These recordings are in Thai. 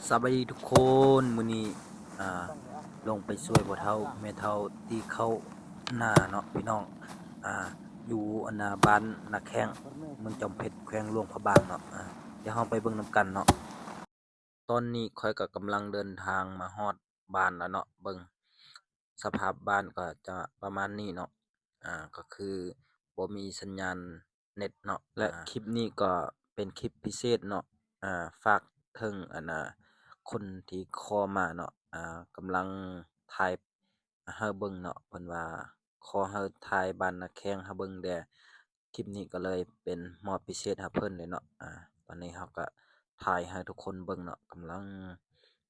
สวัสดีทุกคนมื้อนี้อ่าลงไปช่วยพ่อเฒ่าแม่เฒ่าที่เขาหน้าเนาะพี่น้องอยู่อันน่ะบ้านนาแข้งเมืองจอมเพชรแขวงหลวงพระบางเนาะเดี๋ยวเราไปเบิ่งนำกันเนาะตอนนี้ข้อยก็กำลังเดินทางมาฮอดบ้านแล้วเนาะเบิ่งสภาพบ้านก็จะประมาณนี้เนาะก็คือบ่มีสัญญาณเน็ตเนาะและคลิปนี้ก็เป็นคลิปพิเศษเนาะฝากถึงอันน่ะคนที่คอมาเนาะกำลังถ่ายให้เบิ่งเนาะเพิ่นว่าขอให้ถ่ายบ้านนาแข้งให้เบิ่งแด่คลิปนี้ก็เลยเป็นมอบพิเศษให้เพิ่นเลยเนาะตอนนี้เราก็ถ่ายให้ทุกคนเบิ่งเนาะกำลัง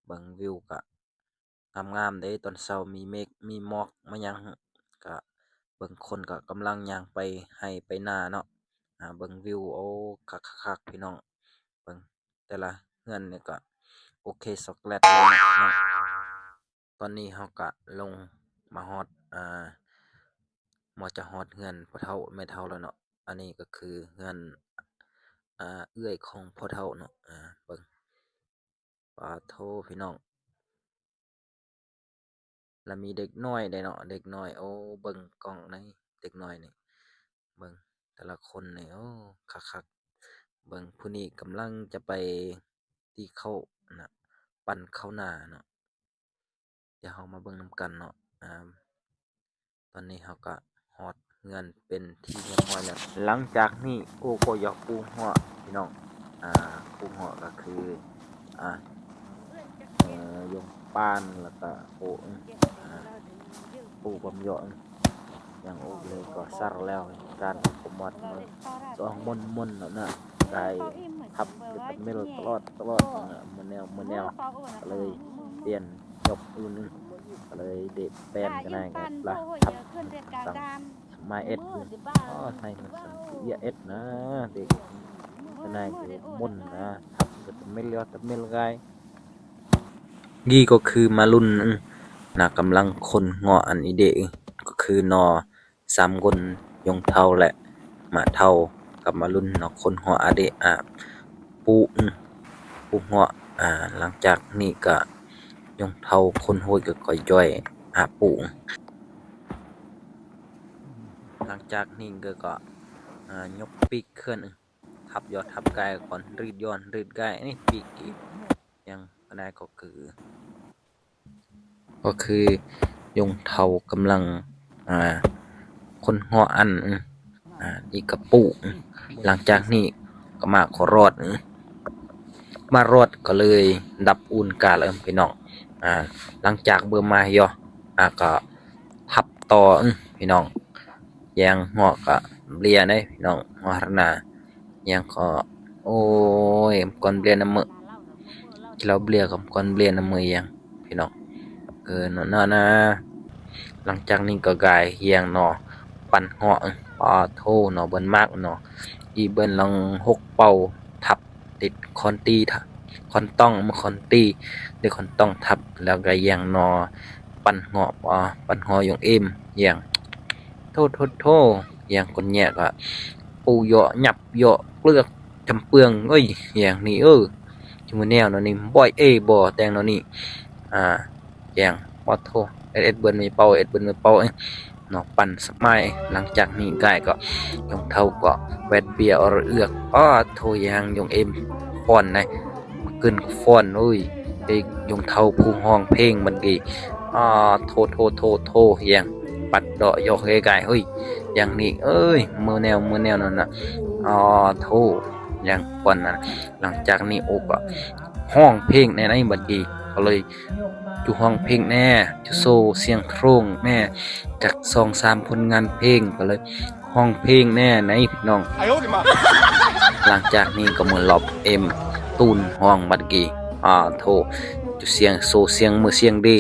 เบิ่งวิวก็งามๆเด้ตอนเช้ามีเมฆมีหมอกมาหยังก็เบิ่งคนก็กำลังย่างไปไร่ไปนาเนาะเบิ่งวิวโอ้คักๆๆพี่น้องเบิ่งแต่ละเรือนนี่ก็โอเคช็อกโกแลตเลยเนาะตอนนี้เราก็ลงมาฮอดมาจะฮอดเรือนพ่อเฒ่าแม่เฒ่าแล้วเนาะอันนี้ก็คือเรือนเอื้อยของพ่อเฒ่าเนาะเบิ่งปาโถพี่น้องแล้วมีเด็กน้อยได้เนาะเด็กน้อยโอ้เบิ่งกล้องในเด็กน้อยนี่เบิ่งแต่ละคนนี่โอ้คักๆเบิ่งผู้นี้กำลังจะไปที่ข้าวน่ะปั่นข้าวหน้าเนาะเดี๋ยวเรามาเบิ่งนำกันเนาะตอนนี้เราก็ฮอดเรือนเป็นที่เรียบร้อยแล้วหลังจากนี้โอ้ก็อยากปูหัวพี่น้องปูหัวก็คืออ่ายงปานแล้วก็ปูบำเหยาะอย่างโอเลยก็ซักแล้วการประมวลมาสองมนแล้วนะได้ทับเป็นเมลตลอดมันแนวก็เลยเปลี่ยนยกอื่นก็เลยเด็ดแปลนกันได้กันละทับสั่งไม้เอ็ดอ๋อในมันสั่งเยอะเอ็ดนะเด็กกันได้คือมุนนะทับเป็นเมลแต่เมลไกยี่ก็คือมารุ่นนะกำลังคนงออันอีเดก็คือนอ3คนยงเท่าและมาเท่ากับมารุ่นนอคนหัวอเดปูหัวหลังจากนี้ก็ยงเท่าคนโหยก็ก่อยย่อยปูหลังจากนี้ก็ยกปีกขึ้นทับยอดทับกายก่อนรีดย้อนรีดกายนี่ปีกยังได้ก็คือยงเทากำลังคนหัวอันอีกกระปุหลังจากนี้ก็มาขอรอดมารอดก็เลยดับอุ่นกาเลยพี่น้องหลังจากเบอร์มาย่อก็ทับต่อพี่น้องยังหัวก็เลียได้พี่น้องหัวหน้ายังก็โอ้ยก่อนเลียน้ำมือเราเลียกับก่อนเลียน้ำมือยังพี่น้องนอนนะหลังจากนี้ก็กายเฮียงเนาะปั่นเหาะปอโทเนาะเบิ้นมากเนาะอีเบิ้นลัง6 เป่าทับติดคอนตีคอนต้องมาคอนตีได้คอนต้องทับแล้วก็เฮียงเนาะปั่นเหาะปั่นเหาะอย่างเอ็มเฮียงโทเฮียงคนแยกปูเหยาะหยับเหยาะเปลือกจำเปืองเอ้ยเฮียงนี่จุมื้อแนวเนาะนี่บ่อยบ่แต่งเนาะนี่อย่างปอโทเอ็ดเบิ้นมีเป่าเนาะปั่นสมัยหลังจากนี้กายก็ยงเท่าก็แวดเบียร์เอือกโทยางยงเอ็มฟ้อนนะขึ้นฟ้อนไปยงเท่าผู้ห้องเพลงมันดีโทอย่างปัดดอกยกเฮกายอย่างนี้มือแนวนั่นน่ะโทอย่างฟ้อนนะหลังจากนี้ก็ห้องเพลงในบัดดีก็เลยจุห้องเพลงแน่จุโซเสียงโครงแน่จาก2-3ผลงานเพลงก็เลยห้องเพลงแน่ในพี่น้องหลังจากนี้ก็มือหลบตูนห้องบัดกีโทจุเสียงโซเสียงมือเสียงดี